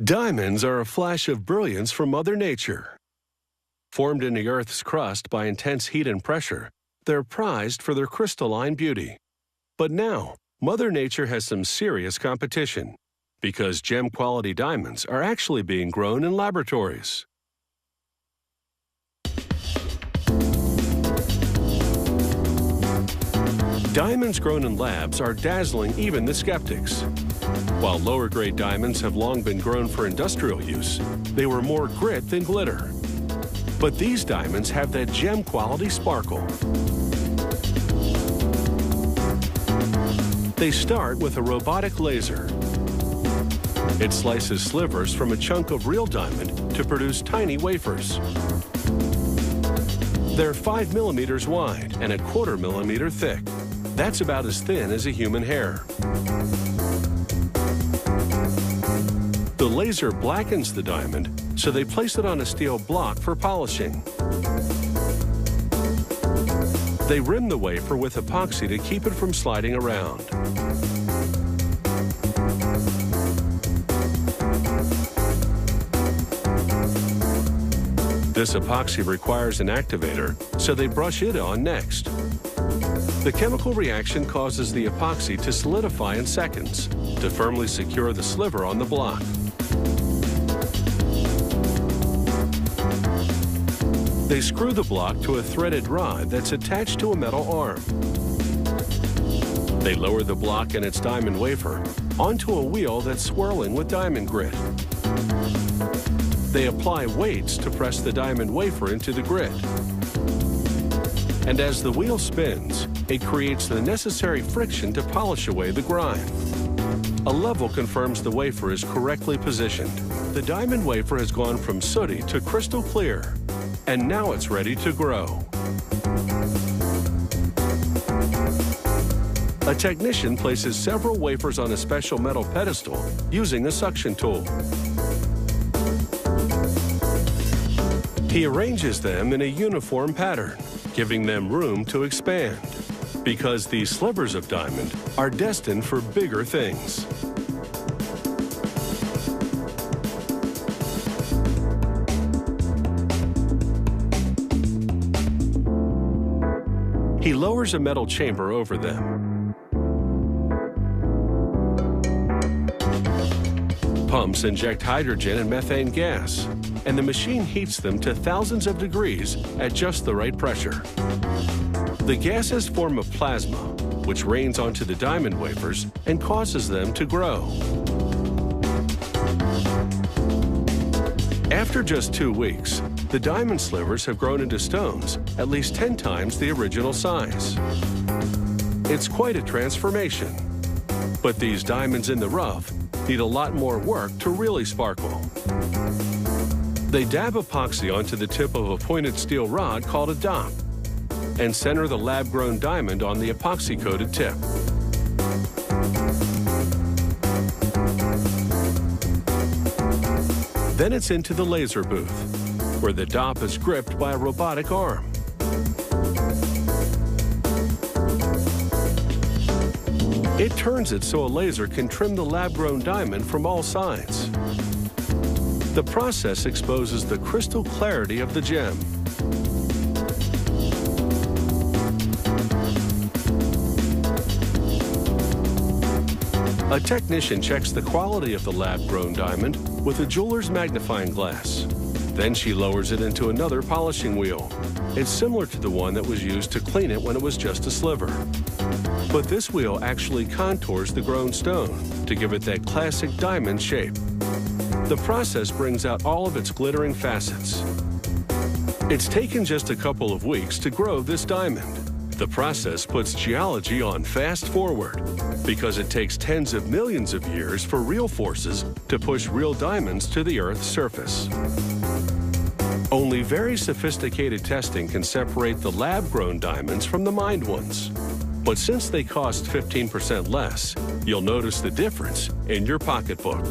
Diamonds are a flash of brilliance from Mother Nature. Formed in the Earth's crust by intense heat and pressure, they're prized for their crystalline beauty. But now, Mother Nature has some serious competition, because gem-quality diamonds are actually being grown in laboratories. Diamonds grown in labs are dazzling even the skeptics. While lower-grade diamonds have long been grown for industrial use, they were more grit than glitter. But these diamonds have that gem-quality sparkle. They start with a robotic laser. It slices slivers from a chunk of real diamond to produce tiny wafers. They're 5 millimeters wide and 1/4 millimeter thick. That's about as thin as a human hair. The laser blackens the diamond, so they place it on a steel block for polishing. They rim the wafer with epoxy to keep it from sliding around. This epoxy requires an activator, so they brush it on next. The chemical reaction causes the epoxy to solidify in seconds to firmly secure the sliver on the block. They screw the block to a threaded rod that's attached to a metal arm. They lower the block and its diamond wafer onto a wheel that's swirling with diamond grit. They apply weights to press the diamond wafer into the grit. And as the wheel spins, it creates the necessary friction to polish away the grime. A level confirms the wafer is correctly positioned. The diamond wafer has gone from sooty to crystal clear, and now it's ready to grow. A technician places several wafers on a special metal pedestal using a suction tool. He arranges them in a uniform pattern, giving them room to expand, because these slivers of diamond are destined for bigger things. He lowers a metal chamber over them. Pumps inject hydrogen and methane gas, and the machine heats them to thousands of degrees at just the right pressure. The gases form a plasma, which rains onto the diamond wafers and causes them to grow. After just 2 weeks, the diamond slivers have grown into stones at least 10 times the original size. It's quite a transformation. But these diamonds in the rough need a lot more work to really sparkle. They dab epoxy onto the tip of a pointed steel rod called a dop and center the lab-grown diamond on the epoxy-coated tip. Then it's into the laser booth, where the dop is gripped by a robotic arm. It turns it so a laser can trim the lab-grown diamond from all sides. The process exposes the crystal clarity of the gem. A technician checks the quality of the lab-grown diamond with a jeweler's magnifying glass. Then she lowers it into another polishing wheel. It's similar to the one that was used to clean it when it was just a sliver. But this wheel actually contours the grown stone to give it that classic diamond shape. The process brings out all of its glittering facets. It's taken just a couple of weeks to grow this diamond. The process puts geology on fast forward, because it takes tens of millions of years for real forces to push real diamonds to the Earth's surface. Only very sophisticated testing can separate the lab-grown diamonds from the mined ones. But since they cost 15% less, you'll notice the difference in your pocketbook.